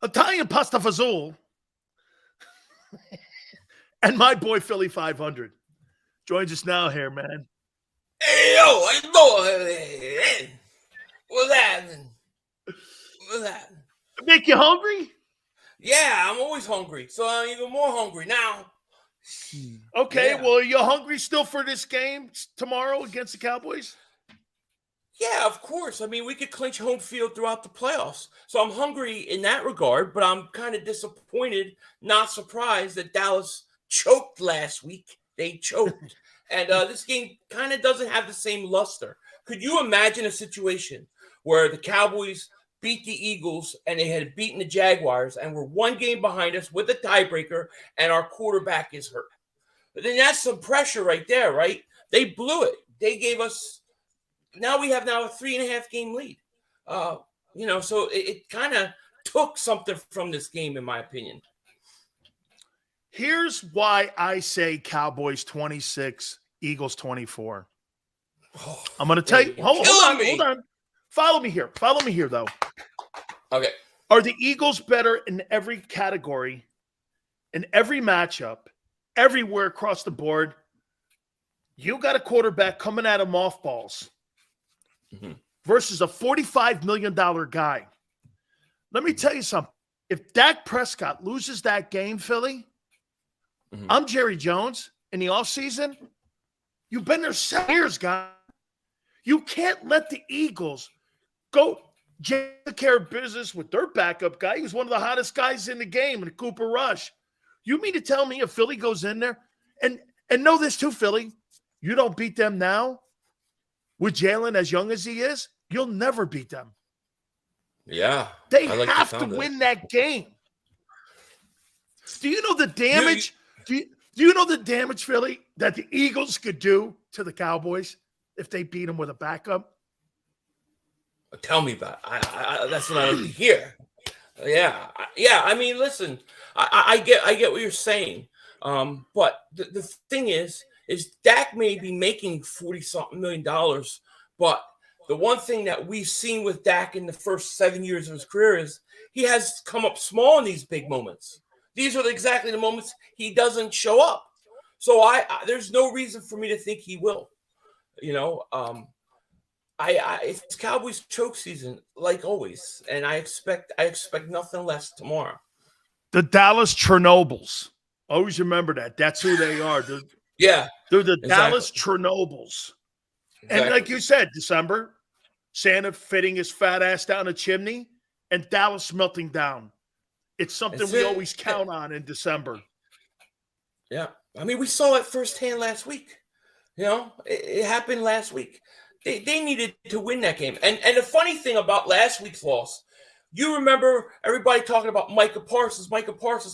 Italian Pasta Fazool, and my boy Philly.500 joins us now here, man. Hey, yo, I know. What's happening? What's happening? Make you hungry? Yeah, I'm always hungry, so I'm even more hungry now. Okay, Yeah. well, are you hungry still for this game tomorrow against the Cowboys? Yeah, of course. I mean, we could clinch home field throughout the playoffs. So I'm hungry in that regard, but I'm kind of disappointed, not surprised that Dallas choked last week. They choked. And this game kind of doesn't have the same luster. Could you imagine a situation where the Cowboys beat the Eagles and they had beaten the Jaguars and we're one game behind us with a tiebreaker and our quarterback is hurt? But then that's some pressure right there, right? They blew it. They gave us... Now we have a 3.5 game lead. So it kind of took something from this game, in my opinion. Here's why I say Cowboys 26, Eagles 24. Oh, I'm going to tell you. Hold on. Follow me here, though. Okay. Are the Eagles better in every category, in every matchup, everywhere across the board? You got a quarterback coming out of mothballs. Versus a $45 million guy. Let me tell you something. If Dak Prescott loses that game, Philly, I'm Jerry Jones in the offseason. You've been there 7 years, guy. You can't let the Eagles go take care of business with their backup guy. He was one of the hottest guys in the game, in Cooper Rush. You mean to tell me if Philly goes in there, and know this too, Philly, you don't beat them now, with Jalen as young as he is, you'll never beat them. Yeah. They have to win that game. Do you know the damage? Do you know the damage, Philly, that the Eagles could do to the Cowboys if they beat them with a backup? Tell me about it. That's what I like to hear. Yeah. I mean, listen, I get what you're saying. But the thing is Dak may be making $40-something million, but the one thing that we've seen with Dak in the first 7 years of his career is he has come up small in these big moments. These are exactly the moments he doesn't show up. So there's no reason for me to think he will. It's Cowboys choke season like always, and I expect nothing less tomorrow. The Dallas Chernobyls. Always remember that. That's who they are. They're the Dallas Chernobyls. Exactly. And like you said, December, Santa fitting his fat ass down a chimney and Dallas melting down. It's something we always count on in December. Yeah. I mean, we saw it firsthand last week. It happened last week. They needed to win that game. And the funny thing about last week's loss, you remember everybody talking about Micah Parsons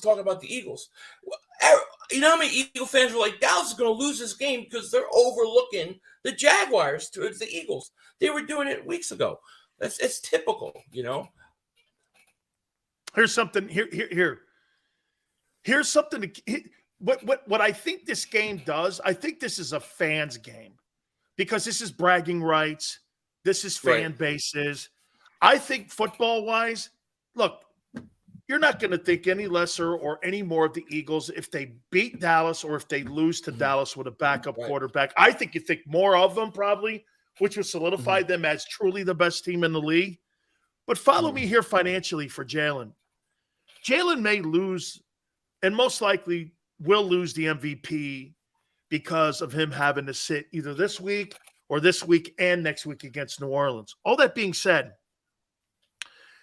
talking about the Eagles. You know how many Eagle fans were like, Dallas is going to lose this game because they're overlooking the Jaguars towards the Eagles. They were doing it weeks ago. It's typical, Here's something. Here's something. What I think this game does, I think this is a fans game because this is bragging rights. This is fan bases. I think football-wise, look, you're not going to think any lesser or any more of the Eagles if they beat Dallas or if they lose to Dallas with a backup quarterback. I think you think more of them probably, which would solidify them as truly the best team in the league. But follow me here financially for Jalen. Jalen may lose and most likely will lose the MVP because of him having to sit either this week and next week against New Orleans. All that being said,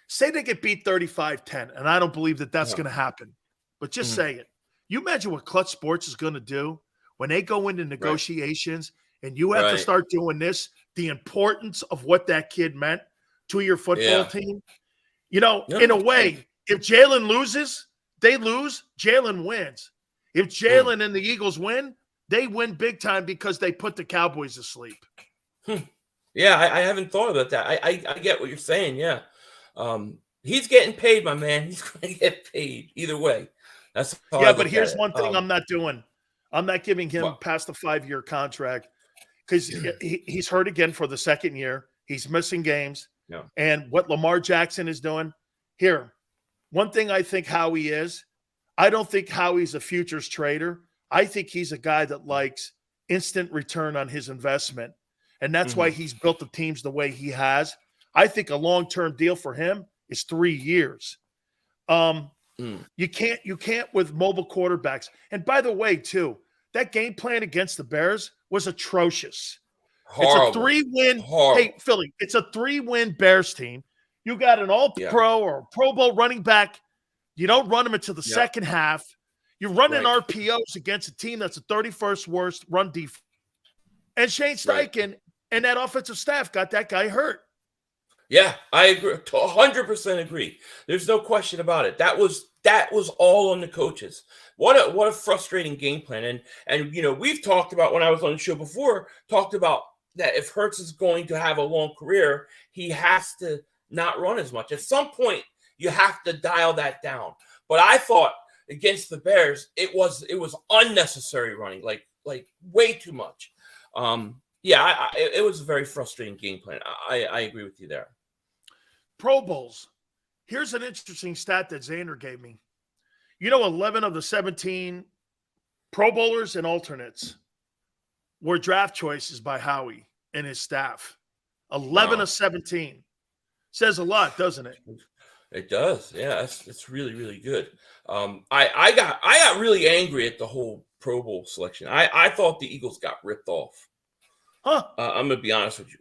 say they get beat 35-10, and I don't believe that that's going to happen. But just say it. You imagine what Clutch Sports is going to do when they go into negotiations and you have to start doing this, the importance of what that kid meant to your football team. In a way, if Jalen loses, they lose, Jalen wins. If Jalen and the Eagles win, they win big time because they put the Cowboys to sleep. Yeah, I haven't thought about that. I get what you're saying, yeah. He's getting paid, my man. He's going to get paid either way. That's how but here's one thing I'm not doing. I'm not giving him past the 5-year contract because he's hurt again for the second year. He's missing games. Yeah. And what Lamar Jackson is doing here, one thing I think Howie is, I don't think Howie's a futures trader. I think he's a guy that likes instant return on his investment. And that's why he's built the teams the way he has. I think a long-term deal for him is 3 years. You can't with mobile quarterbacks. And by the way, too, that game plan against the Bears was atrocious. Horrible. It's a 3-win. Hey, Philly, it's a 3-win Bears team. You got an all-pro or Pro Bowl running back. You don't run them until the second half. You're running RPOs against a team that's the 31st worst run defense. And Shane Steichen and that offensive staff got that guy hurt. Yeah, I agree. 100% agree. There's no question about it. That was all on the coaches. What a frustrating game plan. And you know, we've talked about, when I was on the show before, talked about that if Hurts is going to have a long career, he has to not run as much. At some point, you have to dial that down. But I thought against the Bears, it was unnecessary running, like way too much. It was a very frustrating game plan. I agree with you there. Pro Bowls. Here's an interesting stat that Xander gave me. You know, 11 of the 17 Pro Bowlers and alternates were draft choices by Howie and his staff. 11 of 17. Says a lot, doesn't it? It does. Yeah, it's really, really good. I got really angry at the whole Pro Bowl selection. I thought the Eagles got ripped off. Huh? I'm gonna be honest with you.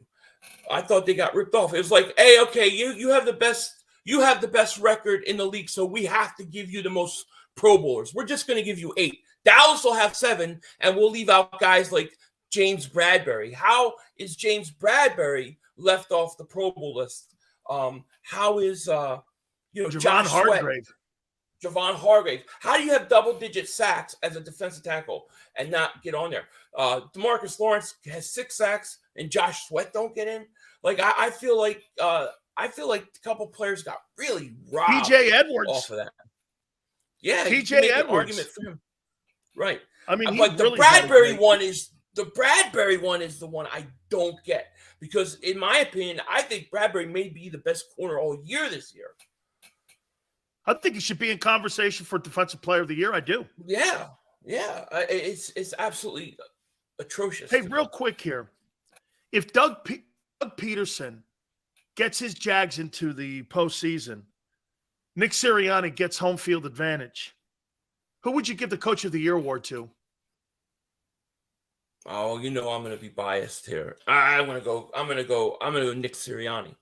I thought they got ripped off. It was like, hey, okay, you have the best record in the league, so we have to give you the most Pro Bowlers. We're just gonna give you 8. Dallas will have 7, and we'll leave out guys like James Bradbury. How is James Bradbury left off the Pro Bowl list? How is Javon Hargrave? Javon Hargrave. How do you have double-digit sacks as a defensive tackle and not get on there? DeMarcus Lawrence has 6 sacks, and Josh Sweat don't get in. Like I feel like a couple players got really robbed. PJ Edwards off of that. Yeah, PJ Edwards. Argument for him. Right. I mean, but the Bradbury one is the one I don't get, because in my opinion, I think Bradbury may be the best corner all year this year. I think he should be in conversation for Defensive Player of the Year. I do. Yeah. It's absolutely atrocious. Hey, real quick here. If Doug Peterson gets his Jags into the postseason, Nick Sirianni gets home field advantage, who would you give the Coach of the Year award to? Oh, you know I'm going to be biased here. I'm going to go Nick Sirianni.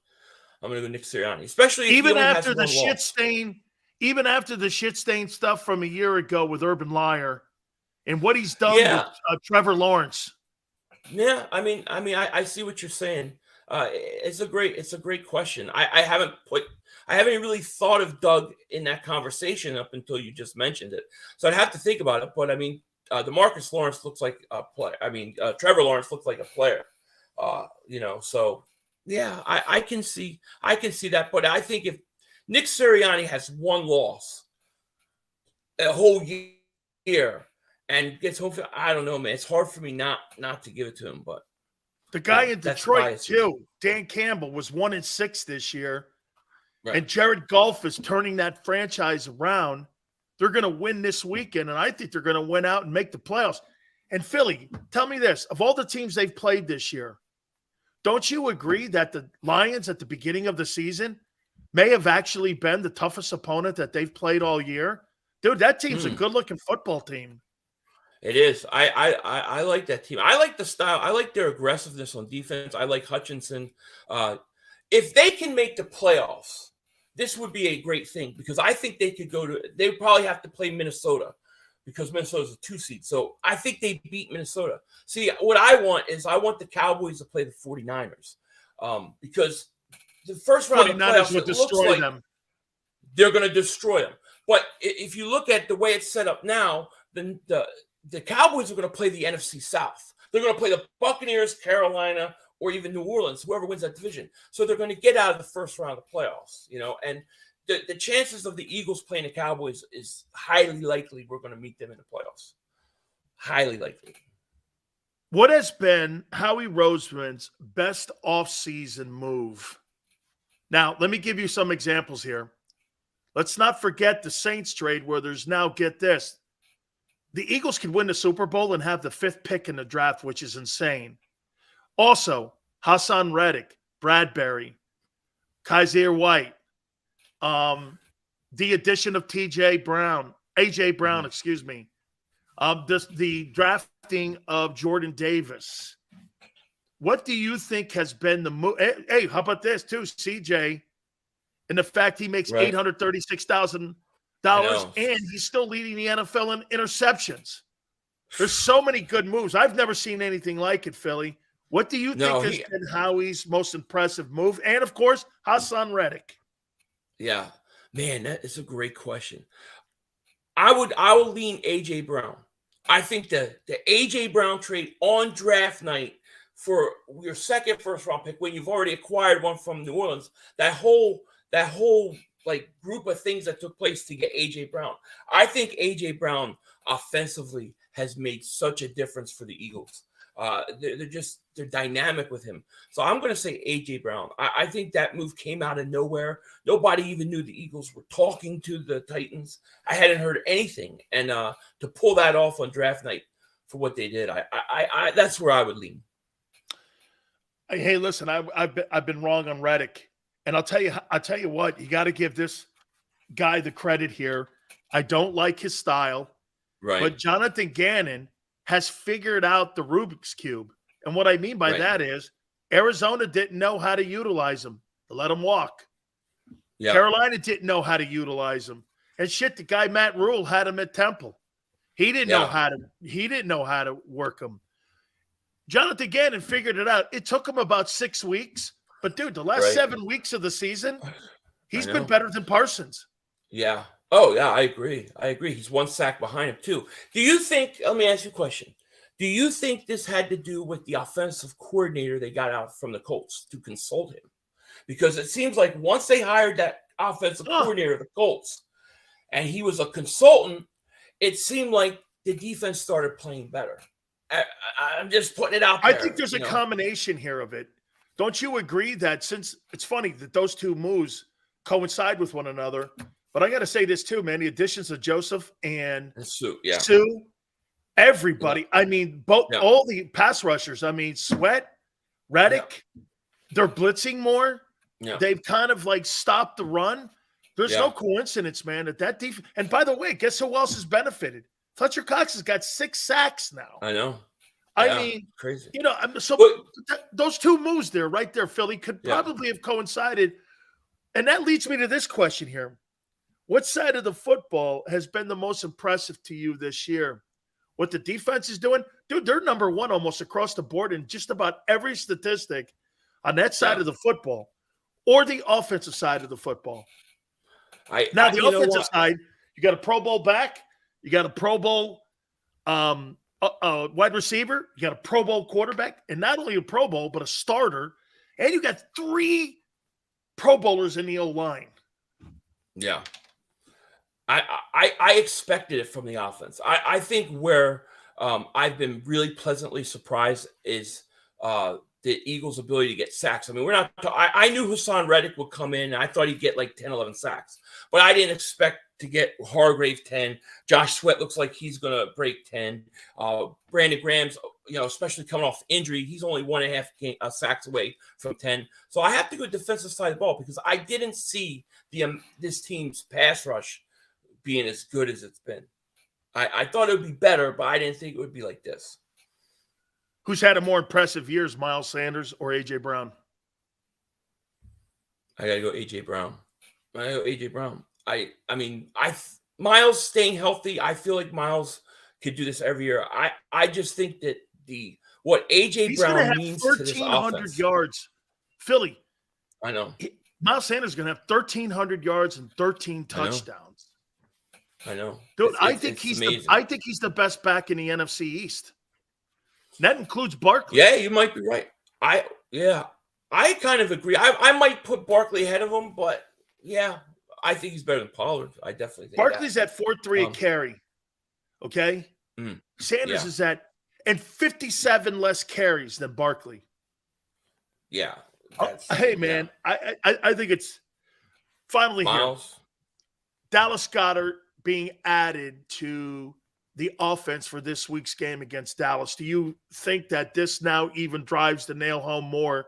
I'm going to go Nick Sirianni, especially if even after the shit stain. Even after the shit stain stuff from a year ago with Urban Meyer and what he's done with Trevor Lawrence. Yeah, I see what you're saying. It's a great question. I haven't really thought of Doug in that conversation up until you just mentioned it. So I'd have to think about it. But I mean, DeMarcus Lawrence looks like a player. Trevor Lawrence looks like a player. So yeah, I can see that. But I think if Nick Sirianni has one loss a whole year and gets home field, I don't know, man. It's hard for me not to give it to him. But the guy in Detroit too, Dan Campbell, was 1-6 this year, and Jared Goff is turning that franchise around. They're going to win this weekend, and I think they're going to win out and make the playoffs. And Philly, tell me this: of all the teams they've played this year, don't you agree that the Lions at the beginning of the season may have actually been the toughest opponent that they've played all year? Dude, that team's a good-looking football team. It is. I like that team. I like the style. I like their aggressiveness on defense. I like Hutchinson. If they can make the playoffs, this would be a great thing, because I think they would probably have to play Minnesota, because Minnesota's a 2 seed. So I think they beat Minnesota. See, what I want the Cowboys to play the 49ers, because the first round of the playoffs, would destroy them. They're going to destroy them. But if you look at the way it's set up now, then the Cowboys are going to play the NFC South. They're going to play the Buccaneers, Carolina, or even New Orleans, whoever wins that division. So they're going to get out of the first round of the playoffs, and the chances of the Eagles playing the Cowboys is highly likely we're going to meet them in the playoffs. Highly likely. What has been Howie Roseman's best offseason move? Now, let me give you some examples here. let's not forget the Saints trade where there's now, get this, the Eagles could win the Super Bowl and have the 5th pick in the draft, which is insane. Also, Hassan Reddick, Bradbury, Kaiser White, the addition of AJ Brown, excuse me, the drafting of Jordan Davis. What do you think has been the move? Hey, how about this too, CJ? And the fact he makes $836,000 and he's still leading the NFL in interceptions. There's so many good moves. I've never seen anything like it, Philly. What do you think has been Howie's most impressive move? And, of course, Hassan Reddick. Yeah. Man, that is a great question. I will lean A.J. Brown. I think the A.J. Brown trade on draft night for your second first-round pick when you've already acquired one from New Orleans, that whole like group of things that took place to get A.J. Brown. I think A.J. Brown offensively has made such a difference for the Eagles. They're dynamic with him. So I'm going to say A.J. Brown. I think that move came out of nowhere. Nobody even knew the Eagles were talking to the Titans. I hadn't heard anything. And to pull that off on draft night for what they did, I that's where I would lean. Hey, listen, I've been wrong on Reddick. And I'll tell you what, you got to give this guy the credit here. I don't like his style. Right. But Jonathan Gannon has figured out the Rubik's Cube. And what I mean by that is Arizona didn't know how to utilize him. They let him walk. Yeah. Carolina didn't know how to utilize him. And shit, the guy Matt Rule had him at Temple. He didn't know how to work him. Jonathan Gannon figured it out. It took him about 6 weeks. But, dude, the last 7 weeks of the season, he's been better than Parsons. Yeah. Oh, yeah, I agree. He's 1 sack behind him, too. Do you think – let me ask you a question. Do you think this had to do with the offensive coordinator they got out from the Colts to consult him? Because it seems like once they hired that offensive coordinator of the Colts and he was a consultant, it seemed like the defense started playing better. I'm just putting it out there. I think there's a combination here of it. Don't you agree that since it's funny that those two moves coincide with one another? But I got to say this too, man. The additions of Joseph and Sue, everybody. I mean, all the pass rushers. I mean, Sweat, Reddick, they're blitzing more. Yeah. They've kind of like stopped the run. There's no coincidence, man, that defense. And by the way, guess who else has benefited? Fletcher Cox has got 6 sacks now. I know. I mean, crazy. Those two moves there, right there, Philly, could probably have coincided. And that leads me to this question here. What side of the football has been the most impressive to you this year? What the defense is doing? Dude, they're number one almost across the board in just about every statistic on that side of the football or the offensive side of the football. The offensive side, you got a Pro Bowl back. You got a Pro Bowl wide receiver. You got a Pro Bowl quarterback. And not only a Pro Bowl, but a starter. And you got 3 Pro Bowlers in the O-line. Yeah. I expected it from the offense. I think where I've been really pleasantly surprised is the Eagles' ability to get sacks. I mean, I knew Hassan Reddick would come in, and I thought he'd get like 10, 11 sacks. But I didn't expect to get Hargrave 10. Josh Sweat looks like he's going to break 10. Brandon Graham's, especially coming off injury, he's only 1.5 sacks away from 10. So I have to go defensive side of the ball because I didn't see this team's pass rush being as good as it's been. I thought it would be better, but I didn't think it would be like this. Who's had a more impressive years, Miles Sanders or A.J. Brown? I got to go A.J. Brown. I mean, Miles staying healthy, I feel like Miles could do this every year. I just think that what A.J. Brown means to this offense. 1,300 yards. Philly. I know. Miles Sanders is going to have 1,300 yards and 13 touchdowns. I know. Dude, I think he's the best back in the NFC East. That includes Barkley. Yeah, you might be right. I kind of agree. I might put Barkley ahead of him, but yeah, I think he's better than Pollard. I definitely think Barkley's at 4.3 a carry. Okay? Sanders is at 57 less carries than Barkley. Yeah. Hey, man, I think it's finally Miles. Dallas Goedert being added to the offense for this week's game against Dallas, do you think that this now even drives the nail home more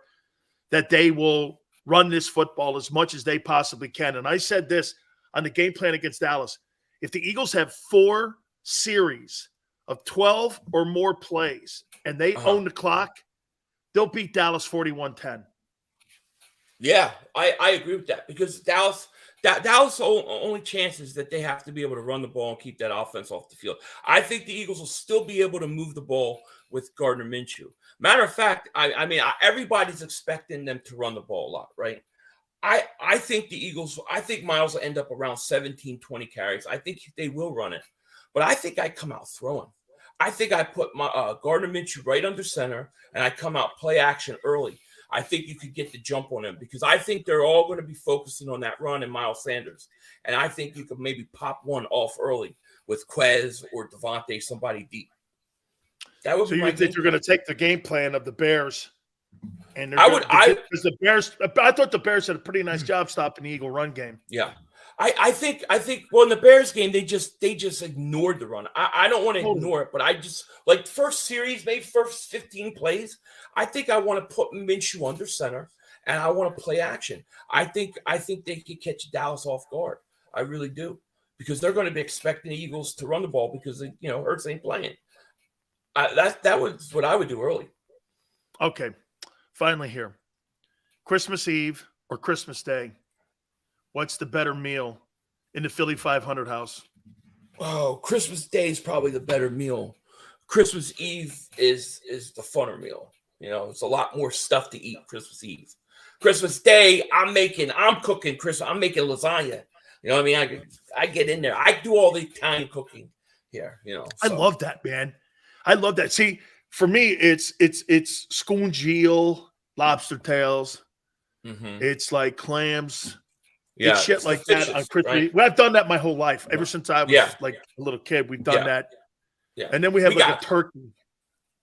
that they will run this football as much as they possibly can? And I said this on the game plan against Dallas. If the Eagles have 4 series of 12 or more plays and they own the clock, they'll beat Dallas 41-10. Yeah, I agree with that because Dallas only chance is that they have to be able to run the ball and keep that offense off the field. I think the Eagles will still be able to move the ball with Gardner Minshew. Matter of fact, I mean, everybody's expecting them to run the ball a lot, right? I think Miles will end up around 17, 20 carries. I think they will run it, but I think I come out throwing. I think I put my Gardner Minshew right under center, and I come out play action early. I think you could get the jump on him because I think they're all going to be focusing on that run and Miles Sanders. And I think you could maybe pop one off early with Quez or Devonta, somebody deep. That would so be you think you're going to take the game plan of the Bears? And because the Bears, I thought the Bears did a pretty nice job stopping the Eagle run game. Yeah. I think well, in the Bears game, they just ignored the run. I don't want to ignore it, but I just like first series, maybe first 15 plays. I think I want to put Minshew under center and I want to play action. I think they could catch Dallas off guard. I really do. Because they're going to be expecting the Eagles to run the ball because Hurts ain't playing. That was what I would do early. Okay. Finally here. Christmas Eve or Christmas Day. What's the better meal in the Philly.500 house? Oh, Christmas Day is probably the better meal. Christmas Eve is the funner meal. It's a lot more stuff to eat Christmas Eve. Christmas Day, I'm cooking Christmas. I'm making lasagna. You know what I mean? I get in there. I do all the Italian cooking here. So. I love that, man. I love that. See, for me, it's scoongeel, lobster tails. Mm-hmm. It's like clams. Yeah, it's shit like that on Christmas. Right? Well, I've done that my whole life. Ever since I was like a little kid, we've done that. Yeah. And then we have a turkey.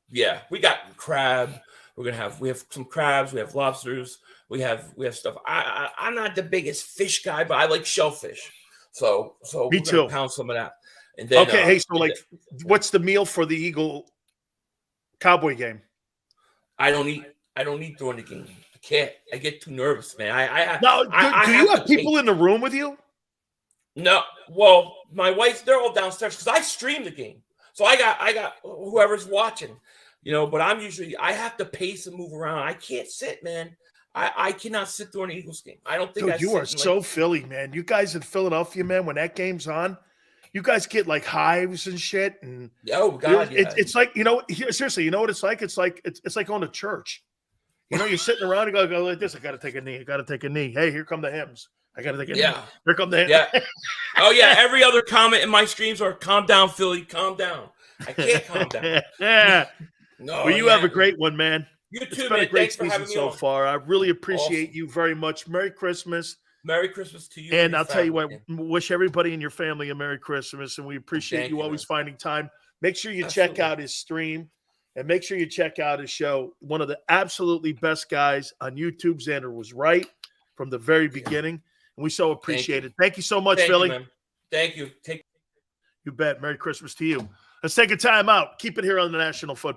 Yeah, we got crab. We have some crabs. We have lobsters. We have stuff. I'm not the biggest fish guy, but I like shellfish. So me too. Pound some of that. And then, what's the meal for the Eagle Cowboy game? I don't eat during the game. I can't. I get too nervous, man. Do you have people in the room with you? No. Well, my wife, they're all downstairs because I stream the game. So I got whoever's watching, but I have to pace and move around. I can't sit, man. I cannot sit during the Eagles game. I don't think Dude, you are so Philly, man. You guys in Philadelphia, man, when that game's on, you guys get like hives and shit. And oh God, it's like, seriously, you know what it's like? It's like going to church. You're sitting around and go like this. I got to take a knee. I got to take a knee. Hey, here come the hymns. I got to take a knee. Here come the hymns. Yeah. Oh yeah. Every other comment in my streams are "Calm down, Philly. Calm down." I can't calm down. Yeah. No. Well, you have a great one, man. You too, it's been man. a great season so far. I really appreciate you very much. Merry Christmas. Merry Christmas to you. And I'll tell you what, wish everybody in your family a Merry Christmas. And we appreciate you always finding time. Make sure you check out his stream and make sure you check out his show. One of the absolutely best guys on YouTube. Xander was right from the very beginning. And we so appreciate it. Thank you so much, Philly. You, Thank you. You bet. Merry Christmas to you. Let's take a time out. Keep it here on the National Football.